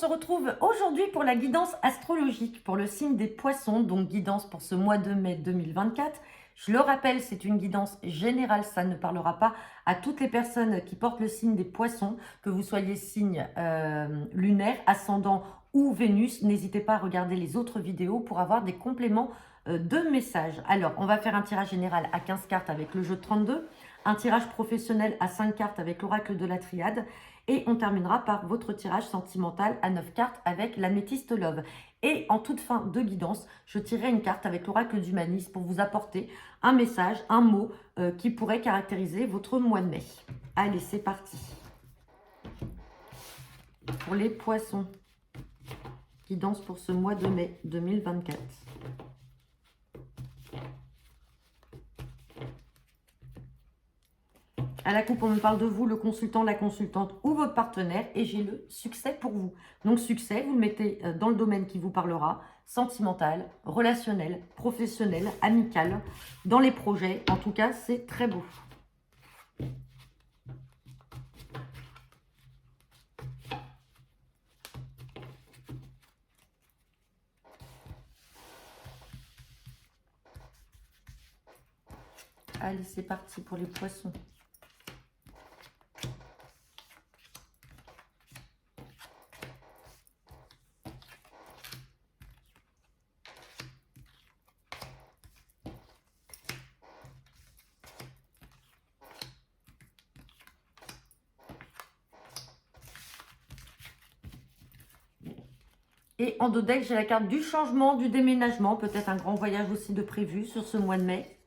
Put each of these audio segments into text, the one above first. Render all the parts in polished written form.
se retrouve aujourd'hui pour la guidance astrologique pour le signe des poissons, donc guidance pour ce mois de mai 2024. Je le rappelle, c'est une guidance générale, ça ne parlera pas à toutes les personnes qui portent le signe des poissons, que vous soyez signe lunaire, ascendant ou Vénus. N'hésitez pas à regarder les autres vidéos pour avoir des compléments de messages. Alors, on va faire un tirage général à 15 cartes avec le jeu de 32, un tirage professionnel à 5 cartes avec l'oracle de la triade, et on terminera par votre tirage sentimental à 9 cartes avec l'améthyste love. Et en toute fin de guidance, je tirerai une carte avec l'oracle d'humanisme pour vous apporter un message, un mot qui pourrait caractériser votre mois de mai. Allez, c'est parti. Pour les poissons, guidance pour ce mois de mai 2024. À la coupe, on me parle de vous, le consultant, la consultante ou votre partenaire, et j'ai le succès pour vous. Donc succès, vous le mettez dans le domaine qui vous parlera, sentimental, relationnel, professionnel, amical, dans les projets. En tout cas, c'est très beau. Allez, c'est parti pour les poissons. Et en dos deck, j'ai la carte du changement, du déménagement, peut-être un grand voyage aussi de prévu sur ce mois de mai.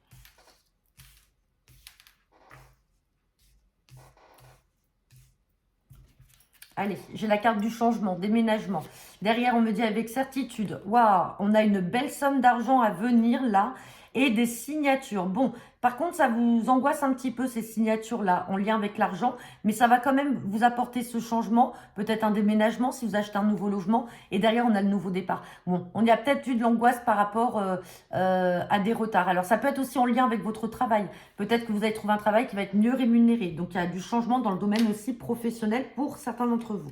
Allez, j'ai la carte du changement, déménagement. Derrière, on me dit avec certitude, waouh, on a une belle somme d'argent à venir là et des signatures. Bon, par contre, ça vous angoisse un petit peu ces signatures-là en lien avec l'argent, mais ça va quand même vous apporter ce changement, peut-être un déménagement si vous achetez un nouveau logement et derrière, on a le nouveau départ. Bon, on y a peut-être eu de l'angoisse par rapport à des retards. Alors, ça peut être aussi en lien avec votre travail. Peut-être que vous allez trouver un travail qui va être mieux rémunéré. Donc, il y a du changement dans le domaine aussi professionnel pour certains d'entre vous.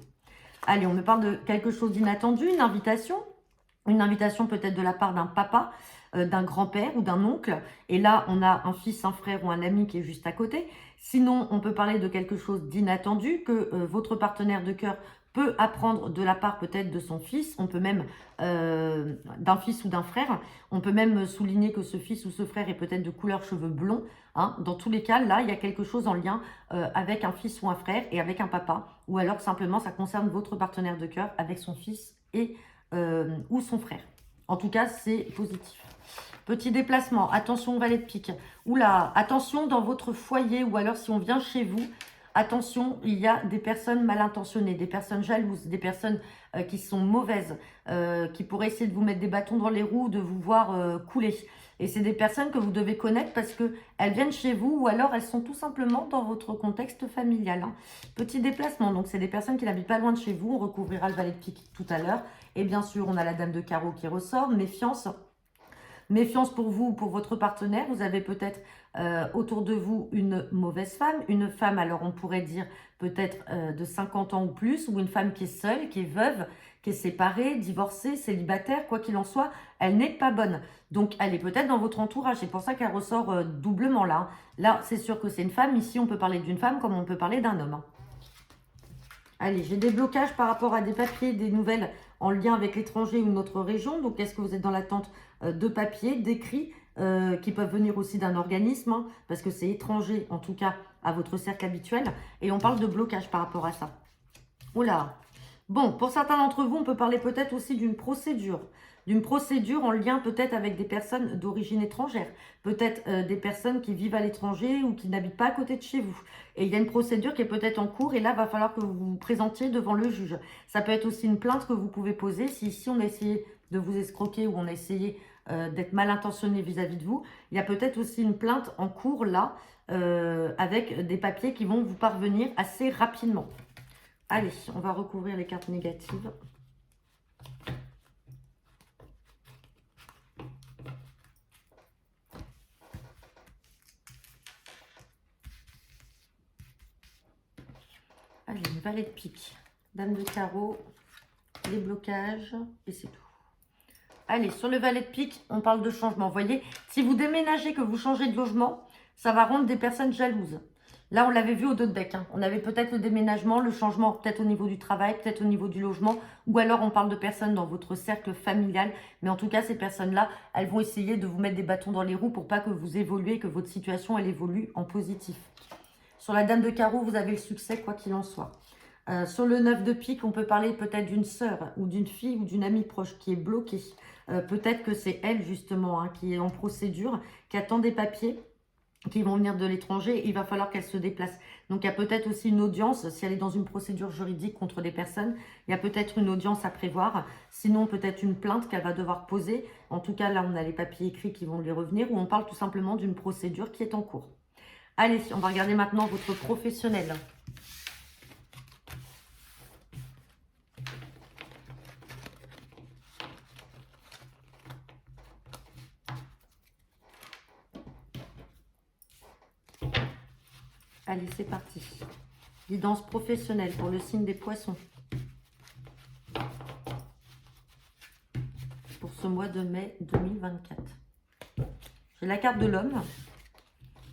Allez, on me parle de quelque chose d'inattendu, une invitation peut-être de la part d'un papa, d'un grand-père ou d'un oncle. Et là, on a un fils, un frère ou un ami qui est juste à côté. Sinon, on peut parler de quelque chose d'inattendu que votre partenaire de cœur peut apprendre de la part peut-être de son fils. On peut même, d'un fils ou d'un frère, on peut même souligner que ce fils ou ce frère est peut-être de couleur cheveux blonds. Hein. Dans tous les cas, là, il y a quelque chose en lien avec un fils ou un frère et avec un papa. Ou alors, simplement, ça concerne votre partenaire de cœur avec son fils et ou son frère. En tout cas, c'est positif. Petit déplacement, attention valet de pique. Oula, attention dans votre foyer ou alors si on vient chez vous, attention, il y a des personnes mal intentionnées, des personnes jalouses, des personnes qui sont mauvaises, qui pourraient essayer de vous mettre des bâtons dans les roues, de vous voir couler. Et c'est des personnes que vous devez connaître parce qu'elles viennent chez vous ou alors elles sont tout simplement dans votre contexte familial. Hein. Petit déplacement, donc c'est des personnes qui n'habitent pas loin de chez vous. On recouvrira le valet de pique tout à l'heure. Et bien sûr, on a la dame de carreau qui ressort. Méfiance. Méfiance pour vous ou pour votre partenaire. Vous avez peut-être autour de vous une mauvaise femme. Une femme, alors on pourrait dire peut-être de 50 ans ou plus. Ou une femme qui est seule, qui est veuve, qui est séparée, divorcée, célibataire. Quoi qu'il en soit, elle n'est pas bonne. Donc, elle est peut-être dans votre entourage. C'est pour ça qu'elle ressort doublement là. Là, c'est sûr que c'est une femme. Ici, on peut parler d'une femme comme on peut parler d'un homme. Hein. Allez, j'ai des blocages par rapport à des papiers, des nouvelles en lien avec l'étranger ou notre région. Donc, est-ce que vous êtes dans l'attente de papiers, d'écrits qui peuvent venir aussi d'un organisme, hein, parce que c'est étranger, en tout cas, à votre cercle habituel. Et on parle de blocage par rapport à ça. Oula. Bon, pour certains d'entre vous, on peut parler peut-être aussi d'une procédure. D'une procédure en lien peut-être avec des personnes d'origine étrangère. Peut-être des personnes qui vivent à l'étranger ou qui n'habitent pas à côté de chez vous. Et il y a une procédure qui est peut-être en cours et là, il va falloir que vous vous présentiez devant le juge. Ça peut être aussi une plainte que vous pouvez poser si ici on a essayé de vous escroquer ou on a essayé d'être mal intentionné vis-à-vis de vous. Il y a peut-être aussi une plainte en cours là avec des papiers qui vont vous parvenir assez rapidement. Allez, on va recouvrir les cartes négatives. Allez, valet de pique, dame de carreau, les blocages, et c'est tout. Allez, sur le valet de pique, on parle de changement. Vous voyez, si vous déménagez, que vous changez de logement, ça va rendre des personnes jalouses. Là, on l'avait vu au dos de deck. Hein. On avait peut-être le déménagement, le changement peut-être au niveau du travail, peut-être au niveau du logement. Ou alors, on parle de personnes dans votre cercle familial. Mais en tout cas, ces personnes-là, elles vont essayer de vous mettre des bâtons dans les roues pour pas que vous évoluez, que votre situation, elle évolue en positif. Sur la dame de carreau, vous avez le succès, quoi qu'il en soit. Sur le 9 de pique, on peut parler peut-être d'une sœur ou d'une fille ou d'une amie proche qui est bloquée. Peut-être que c'est elle, justement, hein, qui est en procédure, qui attend des papiers qui vont venir de l'étranger. Il va falloir qu'elle se déplace. Donc, il y a peut-être aussi une audience. Si elle est dans une procédure juridique contre des personnes, il y a peut-être une audience à prévoir. Sinon, peut-être une plainte qu'elle va devoir poser. En tout cas, là, on a les papiers écrits qui vont lui revenir. Ou on parle tout simplement d'une procédure qui est en cours. Allez, on va regarder maintenant votre professionnel. Allez, c'est parti. Guidance professionnelle pour le signe des poissons. Pour ce mois de mai 2024. J'ai la carte de l'homme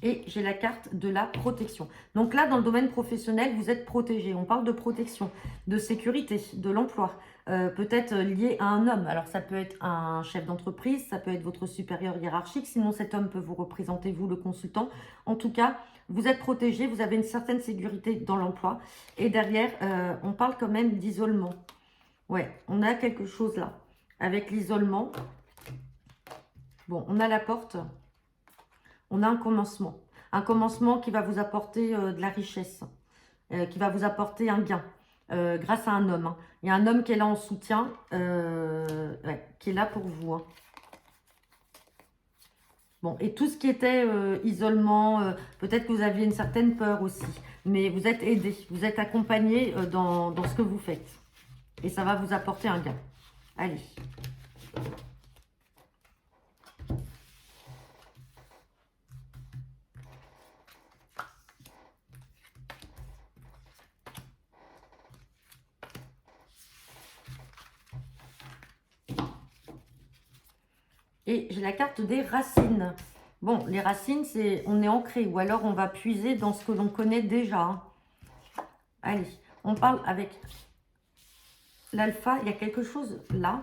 et j'ai la carte de la protection. Donc là, dans le domaine professionnel, vous êtes protégé. On parle de protection, de sécurité, de l'emploi. Peut-être lié à un homme. Alors, ça peut être un chef d'entreprise, ça peut être votre supérieur hiérarchique. Sinon, cet homme peut vous représenter, vous, le consultant. En tout cas, vous êtes protégé, vous avez une certaine sécurité dans l'emploi. Et derrière, on parle quand même d'isolement. Ouais, on a quelque chose là. Avec l'isolement, bon, on a la porte, on a un commencement. Un commencement qui va vous apporter de la richesse, qui va vous apporter un gain grâce à un homme. Hein. Il y a un homme qui est là en soutien, ouais, qui est là pour vous. Hein. Bon, et tout ce qui était isolement, peut-être que vous aviez une certaine peur aussi, mais vous êtes aidé, vous êtes accompagné dans ce que vous faites. Et ça va vous apporter un gain. Allez. Et j'ai la carte des racines. Bon, les racines, c'est on est ancré ou alors on va puiser dans ce que l'on connaît déjà. Hein. Allez, on parle avec l'alpha. Il y a quelque chose là.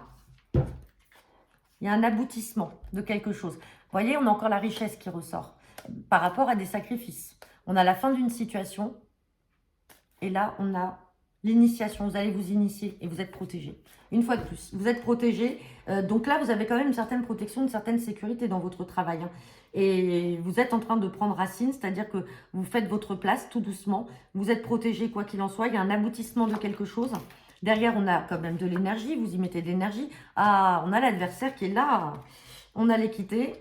Il y a un aboutissement de quelque chose. Vous voyez, on a encore la richesse qui ressort par rapport à des sacrifices. On a la fin d'une situation et là, on a l'initiation. Vous allez vous initier et vous êtes protégé. Une fois de plus, vous êtes protégé. Donc là, vous avez quand même une certaine protection, une certaine sécurité dans votre travail. Hein. Et vous êtes en train de prendre racine, c'est-à-dire que vous faites votre place tout doucement. Vous êtes protégé quoi qu'il en soit. Il y a un aboutissement de quelque chose. Derrière, on a quand même de l'énergie. Vous y mettez de l'énergie. Ah, on a l'adversaire qui est là. On a l'équité.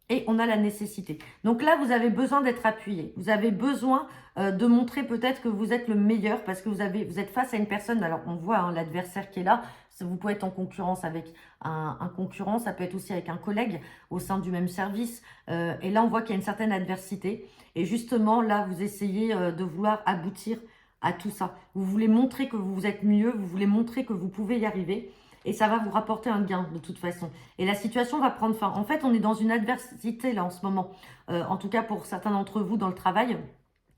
Et on a la nécessité. Donc là, vous avez besoin d'être appuyé. Vous avez besoin de montrer peut-être que vous êtes le meilleur parce que vous êtes face à une personne. Alors, on voit hein, l'adversaire qui est là. Vous pouvez être en concurrence avec un concurrent. Ça peut être aussi avec un collègue au sein du même service. Et là, on voit qu'il y a une certaine adversité. Et justement, là, vous essayez de vouloir aboutir à tout ça. Vous voulez montrer que vous êtes mieux. Vous voulez montrer que vous pouvez y arriver. Et ça va vous rapporter un gain de toute façon. Et la situation va prendre fin. En fait, on est dans une adversité là en ce moment. En tout cas, pour certains d'entre vous dans le travail,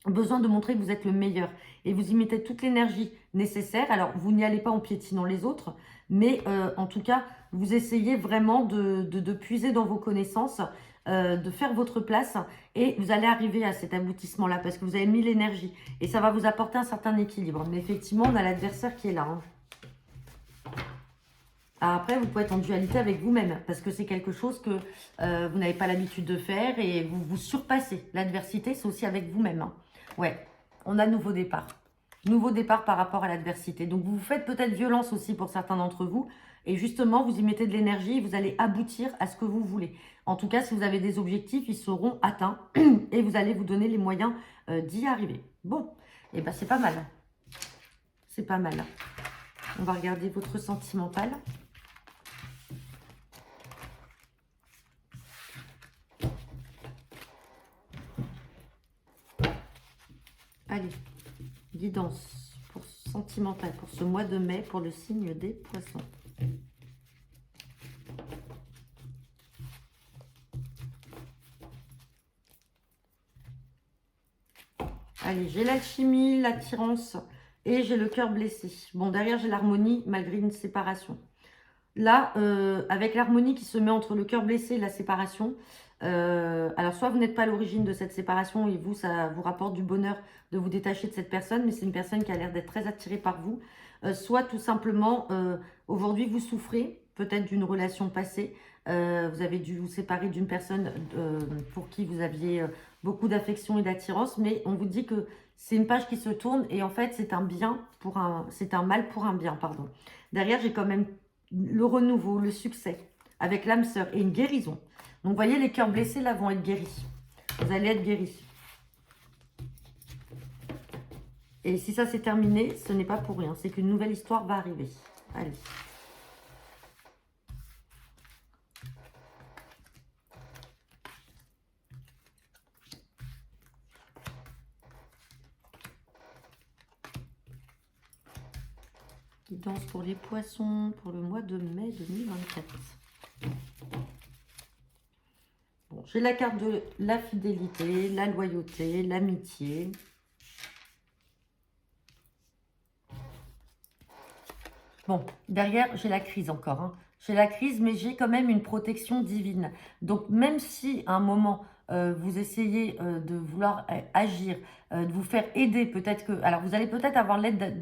besoin de montrer que vous êtes le meilleur. Et vous y mettez toute l'énergie nécessaire. Alors, vous n'y allez pas en piétinant les autres. Mais en tout cas, vous essayez vraiment de puiser dans vos connaissances, de faire votre place. Et vous allez arriver à cet aboutissement-là parce que vous avez mis l'énergie. Et ça va vous apporter un certain équilibre. Mais effectivement, on a l'adversaire qui est là. Hein. Après, vous pouvez être en dualité avec vous-même parce que c'est quelque chose que vous n'avez pas l'habitude de faire et vous vous surpassez. L'adversité, c'est aussi avec vous-même. Hein. Ouais, on a nouveau départ. Nouveau départ par rapport à l'adversité. Donc, vous vous faites peut-être violence aussi pour certains d'entre vous. Et justement, vous y mettez de l'énergie et vous allez aboutir à ce que vous voulez. En tout cas, si vous avez des objectifs, ils seront atteints et vous allez vous donner les moyens d'y arriver. Bon, et ben c'est pas mal. C'est pas mal. On va regarder votre sentimental. Allez, guidance pour sentimental pour ce mois de mai pour le signe des poissons. Allez, j'ai l'alchimie, l'attirance et j'ai le cœur blessé. Bon, derrière, j'ai l'harmonie malgré une séparation. Là, avec l'harmonie qui se met entre le cœur blessé et la séparation, alors soit vous n'êtes pas à l'origine de cette séparation et vous, ça vous rapporte du bonheur de vous détacher de cette personne, mais c'est une personne qui a l'air d'être très attirée par vous. Soit tout simplement, aujourd'hui, vous souffrez peut-être d'une relation passée. Vous avez dû vous séparer d'une personne pour qui vous aviez beaucoup d'affection et d'attirance, mais on vous dit que c'est une page qui se tourne et en fait, c'est un mal pour un bien, pardon. Derrière, j'ai quand même le renouveau, le succès avec l'âme sœur et une guérison. Donc, vous voyez, les cœurs blessés, là, vont être guéris. Vous allez être guéris. Et si ça s'est terminé, ce n'est pas pour rien. C'est qu'une nouvelle histoire va arriver. Allez. Guidance pour les poissons pour le mois de mai 2024. Bon, j'ai la carte de la fidélité, la loyauté, l'amitié. Bon, derrière, j'ai la crise encore. Hein. J'ai la crise, mais j'ai quand même une protection divine. Donc, même si à un moment, vous essayez de vouloir agir, de vous faire aider, peut-être que... Alors, vous allez peut-être avoir l'aide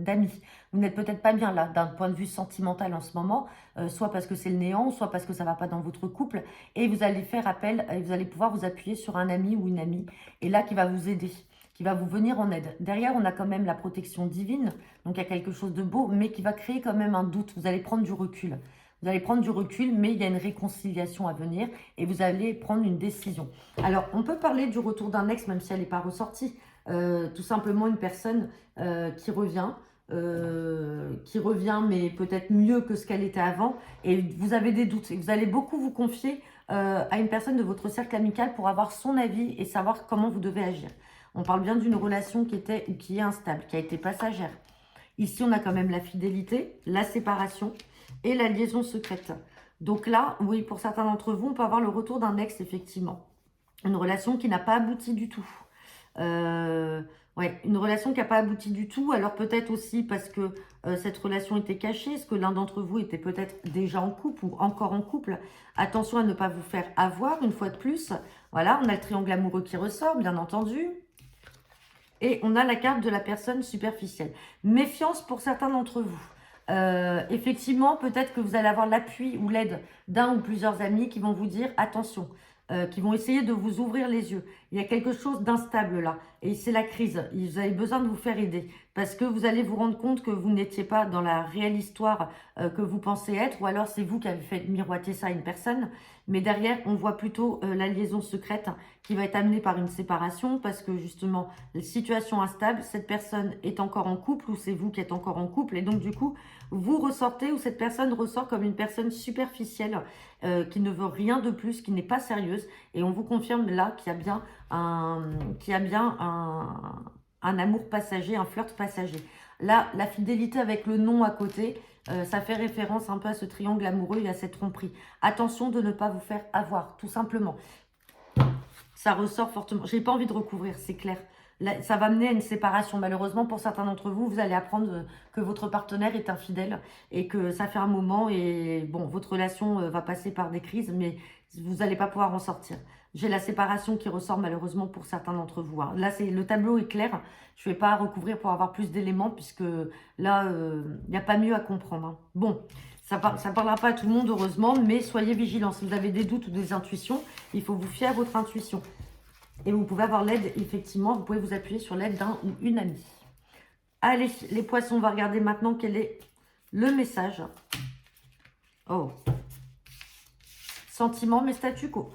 d'amis. Vous n'êtes peut-être pas bien là, d'un point de vue sentimental en ce moment, soit parce que c'est le néant, soit parce que ça ne va pas dans votre couple. Et vous allez faire appel, et vous allez pouvoir vous appuyer sur un ami ou une amie, et là, qui va vous aider, qui va vous venir en aide. Derrière, on a quand même la protection divine, donc il y a quelque chose de beau, mais qui va créer quand même un doute. Vous allez prendre du recul. Vous allez prendre du recul, mais il y a une réconciliation à venir et vous allez prendre une décision. Alors, on peut parler du retour d'un ex, même si elle n'est pas ressortie. Tout simplement une personne qui revient, mais peut-être mieux que ce qu'elle était avant. Et vous avez des doutes. Et vous allez beaucoup vous confier à une personne de votre cercle amical pour avoir son avis et savoir comment vous devez agir. On parle bien d'une relation qui est instable, qui a été passagère. Ici, on a quand même la fidélité, la séparation et la liaison secrète. Donc là, oui, pour certains d'entre vous, on peut avoir le retour d'un ex, effectivement. Une relation qui n'a pas abouti du tout. Ouais, une relation qui n'a pas abouti du tout. Alors peut-être aussi parce que cette relation était cachée. Est-ce que l'un d'entre vous était peut-être déjà en couple ou encore en couple? Attention à ne pas vous faire avoir, une fois de plus. Voilà, on a le triangle amoureux qui ressort, bien entendu. Et on a la carte de la personne superficielle. Méfiance pour certains d'entre vous. Effectivement, peut-être que vous allez avoir l'appui ou l'aide d'un ou plusieurs amis qui vont vous dire attention, qui vont essayer de vous ouvrir les yeux. Il y a quelque chose d'instable là et c'est la crise. Vous avez besoin de vous faire aider parce que vous allez vous rendre compte que vous n'étiez pas dans la réelle histoire que vous pensez être ou alors c'est vous qui avez fait miroiter ça à une personne. Mais derrière, on voit plutôt la liaison secrète qui va être amenée par une séparation parce que justement, la situation instable, cette personne est encore en couple ou c'est vous qui êtes encore en couple et donc du coup, vous ressortez ou cette personne ressort comme une personne superficielle qui ne veut rien de plus, qui n'est pas sérieuse et on vous confirme là qu'il y a bien un amour passager, un flirt passager. Là, la fidélité avec le nom à côté, ça fait référence un peu à ce triangle amoureux et à cette tromperie. Attention de ne pas vous faire avoir, tout simplement. Ça ressort fortement. J'ai pas envie de recouvrir, c'est clair. Là, ça va mener à une séparation. Malheureusement, pour certains d'entre vous, vous allez apprendre que votre partenaire est infidèle et que ça fait un moment et bon, votre relation va passer par des crises, mais vous n'allez pas pouvoir en sortir. J'ai la séparation qui ressort malheureusement pour certains d'entre vous. Hein. Là, le tableau est clair. Je ne vais pas recouvrir pour avoir plus d'éléments puisque là, il n'y a pas mieux à comprendre. Hein. Bon, ça ne parlera pas à tout le monde, heureusement, mais soyez vigilants. Si vous avez des doutes ou des intuitions, il faut vous fier à votre intuition. Et vous pouvez avoir l'aide, effectivement, vous pouvez vous appuyer sur l'aide d'un ou une amie. Allez, les poissons, on va regarder maintenant quel est le message. Oh. Sentiments, mais statu quo.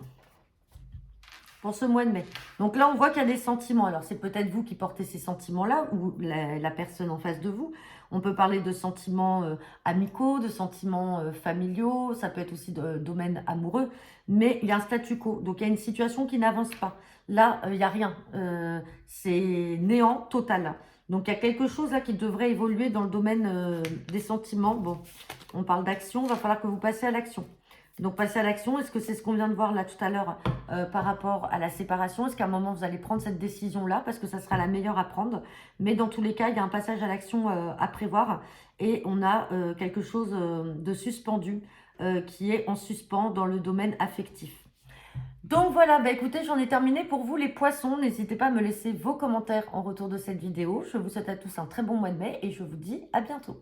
Pour ce mois de mai. Donc là, on voit qu'il y a des sentiments. Alors, c'est peut-être vous qui portez ces sentiments-là ou la personne en face de vous. On peut parler de sentiments amicaux, de sentiments familiaux. Ça peut être aussi de domaine amoureux. Mais il y a un statu quo. Donc, il y a une situation qui n'avance pas. Là, il n'y a rien. C'est néant total. Donc, il y a quelque chose là qui devrait évoluer dans le domaine des sentiments. Bon, on parle d'action, il va falloir que vous passiez à l'action. Donc, passer à l'action, est-ce que c'est ce qu'on vient de voir là tout à l'heure par rapport à la séparation? Est-ce qu'à un moment, vous allez prendre cette décision-là parce que ça sera la meilleure à prendre? Mais dans tous les cas, il y a un passage à l'action à prévoir et on a quelque chose de suspendu qui est en suspens dans le domaine affectif. Donc voilà, bah écoutez, j'en ai terminé pour vous les poissons. N'hésitez pas à me laisser vos commentaires en retour de cette vidéo. Je vous souhaite à tous un très bon mois de mai et je vous dis à bientôt.